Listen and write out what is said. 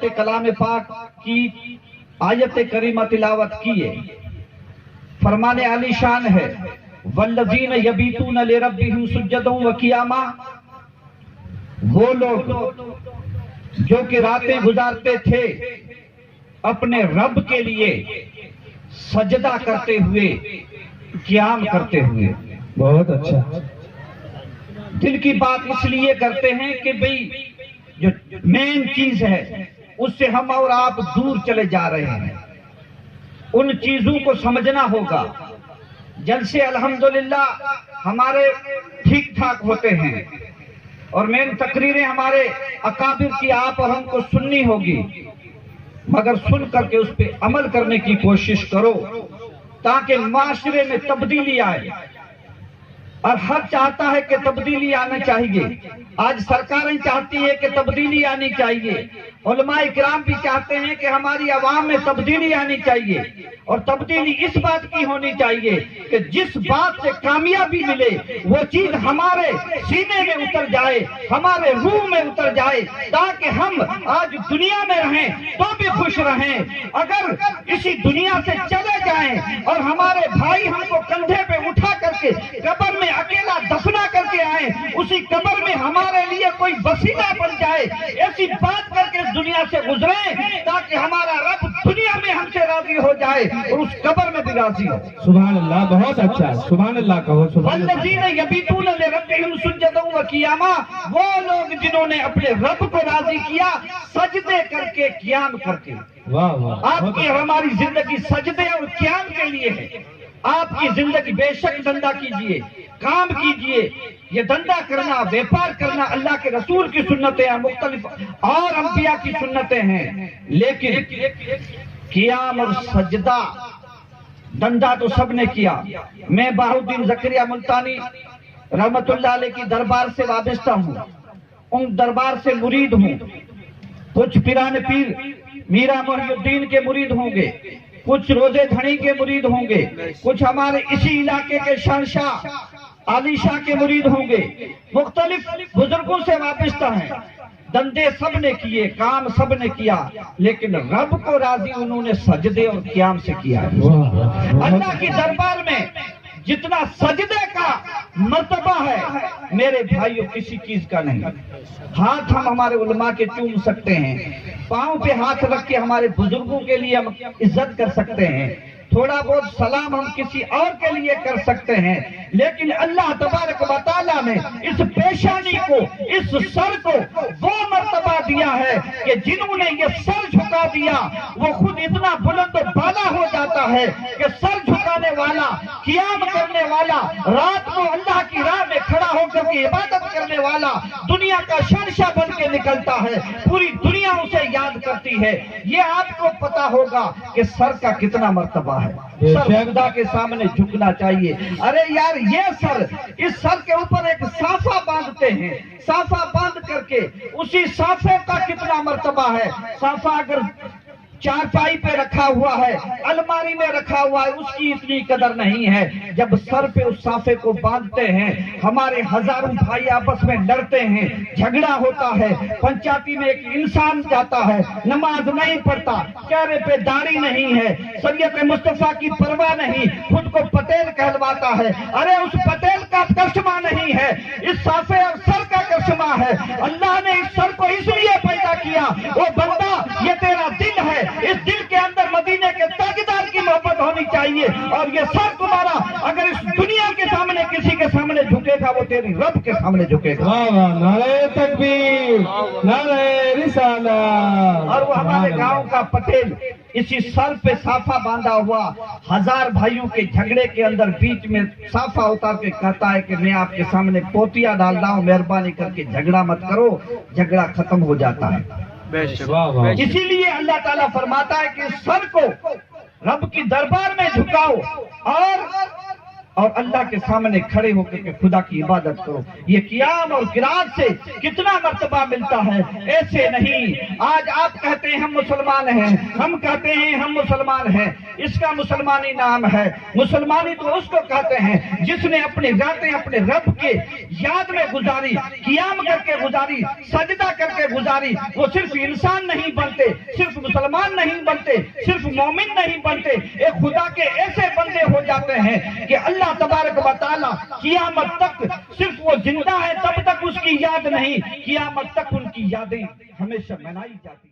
تلاوت کلام پاک کی آیت کریمہ تلاوت کیے، فرمان علی شان ہے والذین یبیتون لربہم سجدا وقیاما، وہ لوگ جو کہ راتیں گزارتے تھے اپنے رب کے لیے سجدہ کرتے ہوئے، قیام کرتے ہوئے۔ بہت اچھا۔ دل کی بات اس لیے کرتے ہیں کہ بھئی جو مین چیز ہے اس سے ہم اور آپ دور چلے جا رہے ہیں، ان چیزوں کو سمجھنا ہوگا۔ جلسے الحمدللہ ہمارے ٹھیک ٹھاک ہوتے ہیں اور مین تقریریں ہمارے اکابر کی آپ اور ہم کو سننی ہوگی، مگر سن کر کے اس پہ عمل کرنے کی کوشش کرو تاکہ معاشرے میں تبدیلی آئے، اور ہر چاہتا ہے کہ تبدیلی آنا چاہیے۔ آج سرکاریں چاہتی ہے کہ تبدیلی آنی چاہیے، علماء کرام بھی چاہتے ہیں کہ ہماری عوام میں تبدیلی آنی چاہیے، اور تبدیلی اس بات کی ہونی چاہیے کہ جس بات سے کامیابی ملے وہ چیز ہمارے سینے میں اتر جائے، ہمارے روح میں اتر جائے، تاکہ ہم آج دنیا میں رہیں تو بھی خوش رہیں۔ اگر اسی دنیا سے چلے جائیں اور ہمارے بھائی ہم کو کندھے پہ اٹھا کر کے قبر میں اکیلا دفنا کر کے آئیں، اسی قبر میں ہمارے لیے کوئی وسیلہ بن جائے، ایسی بات کر کے اس دنیا سے گزریں تاکہ ہمارا رب دنیا میں ہم سے راضی ہو جائے اور اس قبر میں بھی راضی ہو۔ سبحان اللہ، بہت اچھا، سبحان اللہ کہو، سبحان اللہ۔ والذین یبیتون لربہم سجدا وقیاما، وہ لوگ جنہوں نے اپنے رب کو راضی کیا سجدے کر کے، قیام کر کے۔ واہ واہ، آپ کی ہماری زندگی سجدے اور قیام کے لیے ہے۔ آپ کی زندگی بے شک دھندا کیجئے، کام کیجئے، یہ دھندا کرنا، ویپار کرنا اللہ کے رسول کی سنتیں ہیں، مختلف اور انبیاء کی سنتیں ہیں، لیکن قیام اور سجدہ دھندا تو سب نے کیا۔ میں بہاؤالدین زکریا ملتانی رحمت اللہ علیہ کی دربار سے وابستہ ہوں، ان دربار سے مرید ہوں۔ کچھ پیران پیر میرا محی الدین کے مرید ہوں گے، کچھ روزے دھنی کے مرید ہوں گے، کچھ ہمارے اسی علاقے کے شہنشاہ علی شاہ کے مرید ہوں گے، مختلف بزرگوں سے وابستہ ہیں۔ دندے سب نے کیے، کام سب نے کیا، لیکن رب کو راضی انہوں نے سجدے اور قیام سے کیا۔ اللہ کی دربار میں جتنا سجدے کا مرتبہ ہے میرے بھائیوں کسی چیز کا نہیں۔ ہاتھ ہم ہمارے علماء کے چوم سکتے ہیں، پاؤں پہ ہاتھ رکھ کے ہمارے بزرگوں کے لیے ہم عزت کر سکتے ہیں، تھوڑا بہت سلام ہم کسی اور کے لیے کر سکتے ہیں، لیکن اللہ تبارک و تعالیٰ نے اس پیشانی کو، اس سر کو وہ مرتبہ دیا ہے کہ جنہوں نے یہ سر جھکا دیا وہ خود اتنا بلند و بالا ہو جاتا ہے کہ سر جھکانے والا، قیام کرنے والا، رات کو اللہ کی راہ میں کھڑا ہو کر کے عبادت کرنے والا دنیا کا شہنشاہ بن کے نکلتا ہے، پوری دنیا اسے یاد کرتی ہے۔ یہ آپ کو پتا ہوگا کہ سر کا کتنا مرتبہ ہے۔ سر خدا کے سامنے جھکنا چاہیے۔ ارے یار یہ سر، اس سر کے اوپر ایک صافہ باندھتے ہیں، صافہ باندھ کر کے اسی صافے کا کتنا مرتبہ ہے۔ صافہ اگر چارپائی پہ رکھا ہوا ہے، الماری میں رکھا ہوا ہے، اس کی اتنی قدر نہیں ہے۔ جب سر پہ اس صافے کو باندھتے ہیں، ہمارے ہزاروں بھائی آپس میں لڑتے ہیں، جھگڑا ہوتا ہے، پنچایتی میں ایک انسان جاتا ہے، نماز نہیں پڑھتا، چہرے پہ داڑھی نہیں ہے، شریعت مصطفیٰ کی پرواہ نہیں، خود کو پٹیل کہلواتا ہے۔ ارے اس پٹیل کا کرشمہ نہیں ہے، اس صافے اور سر کا کرشمہ ہے۔ اللہ نے اس سر کو اس لیے پیدا کیا، وہ بندہ یہ تیرا دل ہے، اس دل کے اندر مدینے کے تاجدار کی محبت ہونی چاہیے، اور یہ سر تمہارا اگر اس دنیا کے سامنے کسی کے سامنے جھکے گا وہ تیری رب کے سامنے جھکے گا۔ نعرہ تکبیر، نعرہ رسالت۔ اور وہ ہمارے گاؤں کا پٹیل اسی سر پہ صافہ باندھا ہوا، ہزار بھائیوں کے جھگڑے کے اندر بیچ میں صافہ اتار کے کہتا ہے کہ میں آپ کے سامنے پوتیا ڈال رہا ہوں، مہربانی کر کے جھگڑا مت کرو، جھگڑا ختم ہو جاتا ہے۔ اسی لیے اللہ تعالیٰ فرماتا ہے کہ سر کو رب کی دربار میں جھکاؤ اور اور اللہ کے سامنے کھڑے ہو کر کے خدا کی عبادت کرو. یہ قیام اور قرات سے کتنا مرتبہ ملتا ہے. ایسے نہیں آج آپ کہتے ہیں ہم مسلمان ہیں, ہم کہتے ہیں ہم مسلمان ہیں. اس کا مسلمانی نام ہے. مسلمانی تو اس کو کہتے ہیں جس نے اپنی راتیں اپنے رب کے یاد میں گزاری, قیام کر کے گزاری, سجدہ کر کے گزاری. وہ صرف انسان نہیں بنتے, صرف مسلمان نہیں بنتے, صرف مومن نہیں بنتے, ایک خدا کے ایسے بندے ہو جاتے ہیں کہ اللہ تبارک و تعالی قیامت تک صرف وہ زندہ ہے تب تک اس کی یاد نہیں, قیامت تک ان کی یادیں ہمیشہ منائی جاتی.